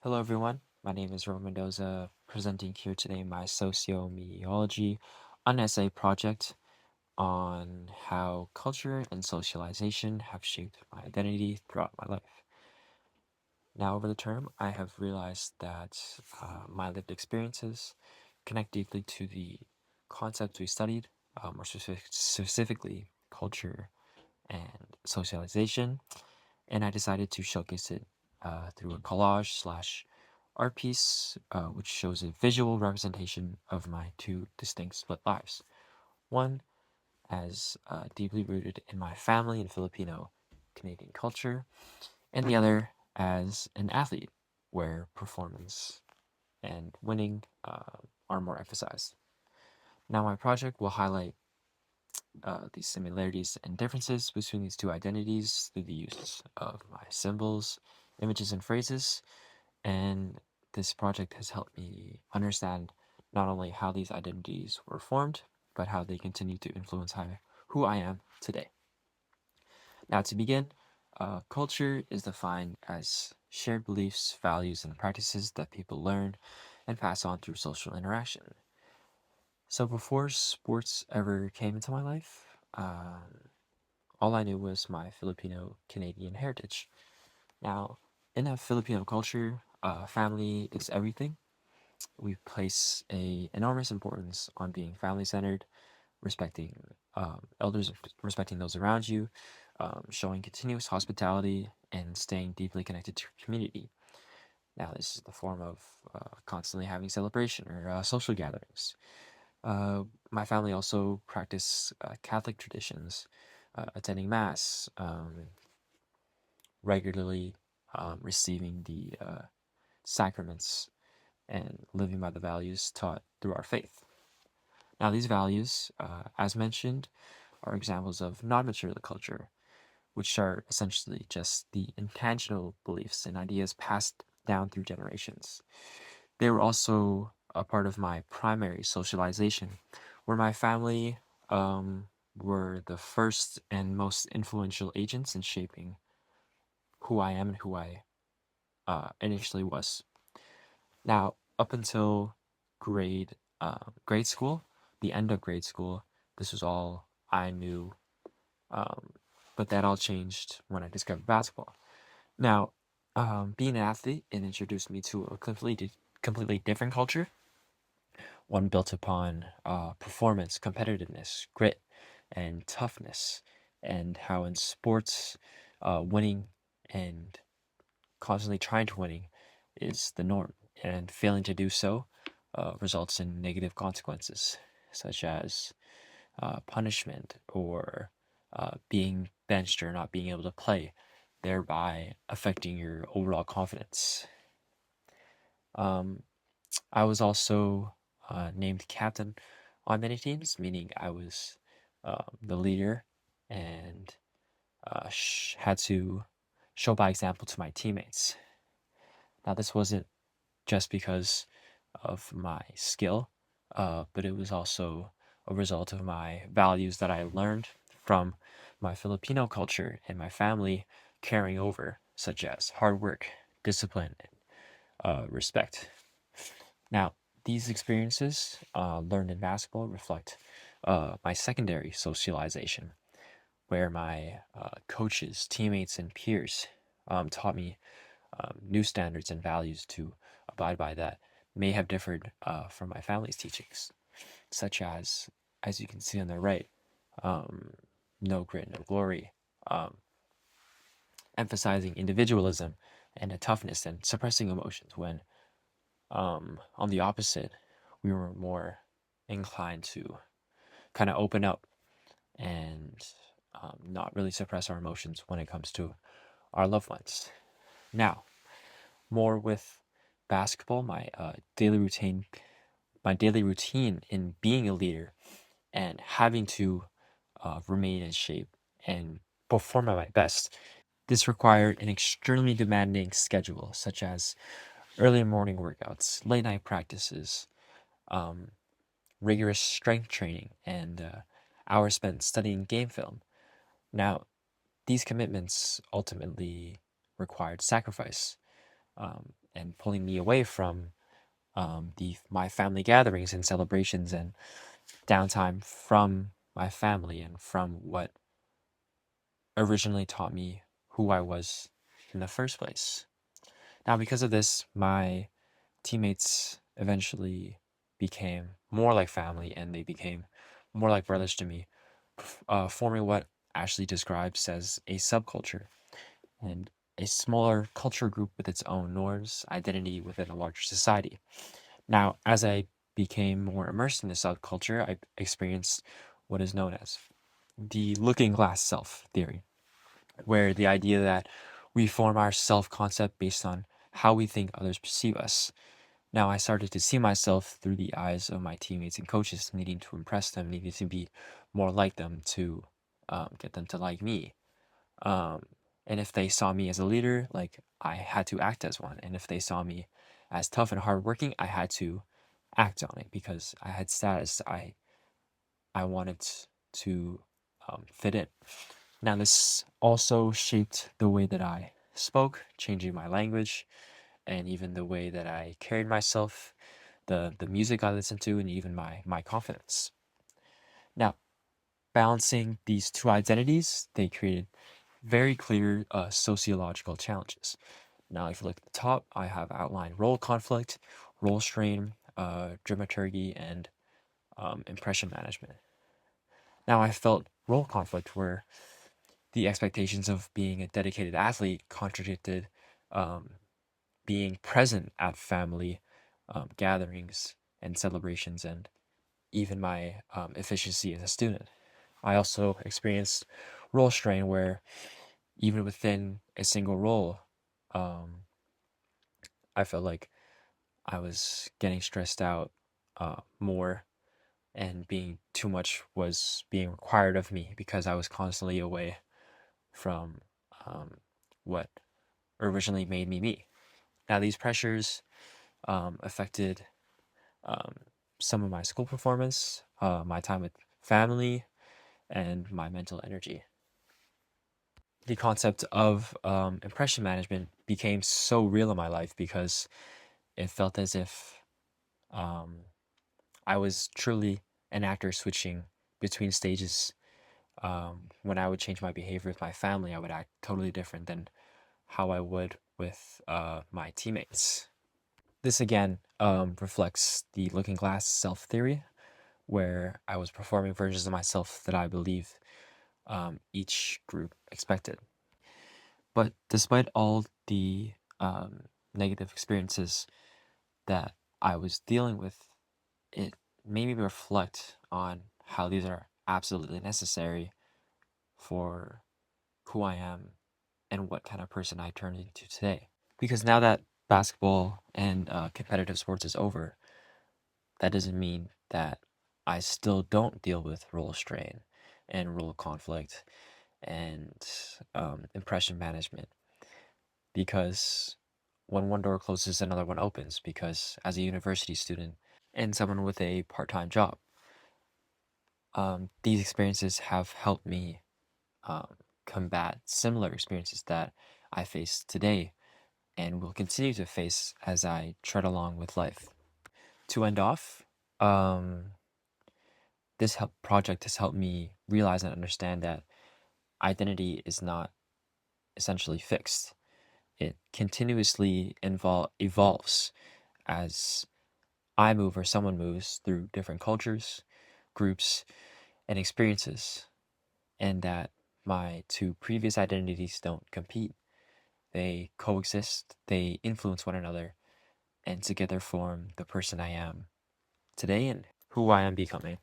Hello, everyone. My name is Ro Mendoza, presenting here today my sociometeorology on essay project on how culture and socialization have shaped my identity throughout my life. Now, over the term, I have realized that my lived experiences connect deeply to the concepts we studied, more specifically culture and socialization, and I decided to showcase it through a collage slash art piece, which shows a visual representation of my two distinct split lives. One as deeply rooted in my family and Filipino Canadian culture, and the other as an athlete, where performance and winning are more emphasized. Now, my project will highlight these similarities and differences between these two identities through the use of my symbols, images, and phrases. And this project has helped me understand not only how these identities were formed, but how they continue to influence who I am today. Now, to begin, culture is defined as shared beliefs, values, and practices that people learn and pass on through social interaction. So, before sports ever came into my life, all I knew was my Filipino Canadian heritage. Now, in a Filipino culture, family is everything. We place a enormous importance on being family centered, respecting elders, respecting those around you, showing continuous hospitality, and staying deeply connected to your community. Now, this is the form of constantly having celebration or social gatherings. My family also practice Catholic traditions, attending Mass, regularly receiving the sacraments, and living by the values taught through our faith. Now, these values, as mentioned, are examples of non material culture, which are essentially just the intangible beliefs and ideas passed down through generations. They were also a part of my primary socialization, where my family um, were the first and most influential agents in shaping who I am and who I initially was. Now, up until grade school, the end of grade school, this was all I knew. Um, but that all changed when I discovered basketball. Now, being an athlete, it introduced me to a completely different culture, one built upon performance, competitiveness, grit, and toughness, and how in sports, winning and constantly trying to winning is the norm, and failing to do so results in negative consequences, such as punishment or being benched or not being able to play, thereby affecting your overall confidence. Um, I was also named captain on many teams, meaning I was the leader and had to show by example to my teammates. Now, this wasn't just because of my skill, but it was also a result of my values that I learned from my Filipino culture and my family carrying over, such as hard work, discipline, and respect. Now, these experiences learned in basketball reflect my secondary socialization, where my coaches, teammates, and peers taught me new standards and values to abide by that may have differed from my family's teachings, such as you can see on the right, um, no grit, no glory, um, emphasizing individualism and a toughness and suppressing emotions when, on the opposite, we were more inclined to kind of open up and not really suppress our emotions when it comes to our loved ones. Now, more with basketball, my daily routine in being a leader and having to remain in shape and perform at my best. This required an extremely demanding schedule, such as early morning workouts, late night practices, um, rigorous strength training, and hours spent studying game film. Now, these commitments ultimately required sacrifice, and pulling me away from my family gatherings and celebrations and downtime from my family and from what originally taught me who I was in the first place. Now, because of this, my teammates eventually became more like family and they became more like brothers to me, forming what Ashley describes as a subculture and a smaller culture group with its own norms, identity within a larger society. Now, as I became more immersed in the subculture, I experienced what is known as the looking glass self theory, where the idea that we form our self concept based on how we think others perceive us. Now, I started to see myself through the eyes of my teammates and coaches, needing to impress them, needing to be more like them to get them to like me. Um, and if they saw me as a leader, like I had to act as one. And if they saw me as tough and hardworking, I had to act on it because I had status. I wanted to fit in. Now, this also shaped the way that I spoke, changing my language, and even the way that I carried myself, the music I listened to, and even my confidence. Now, balancing these two identities, they created very clear sociological challenges. Now, if you look at the top, I have outlined role conflict, role strain, dramaturgy, and impression management. Now, I felt role conflict where the expectations of being a dedicated athlete contradicted um, being present at family gatherings and celebrations and even my efficiency as a student. I also experienced role strain where even within a single role, um, I felt like I was getting stressed out more and being too much was being required of me because I was constantly away from um, what originally made me me. Now, these pressures affected um, some of my school performance, my time with family, and my mental energy. The concept of impression management became so real in my life because it felt as if um, I was truly an actor switching between stages. When I would change my behavior with my family, I would act totally different than how I would with my teammates. This again reflects the looking glass self theory, where I was performing versions of myself that I believe each group expected. But despite all the negative experiences that I was dealing with, it made me reflect on how these are absolutely necessary for who I am and what kind of person I turned into today. Because now that basketball and competitive sports is over, that doesn't mean that I still don't deal with role strain and role conflict and impression management because when one door closes, another one opens. Because as a university student and someone with a part time job, these experiences have helped me um, combat similar experiences that I face today and will continue to face as I tread along with life. To end off, um, project has helped me realize and understand that identity is not essentially fixed. It continuously evolves as I move or someone moves through different cultures, groups, and experiences, and that my two previous identities don't compete. They coexist, they influence one another, and together form the person I am today and who I am becoming.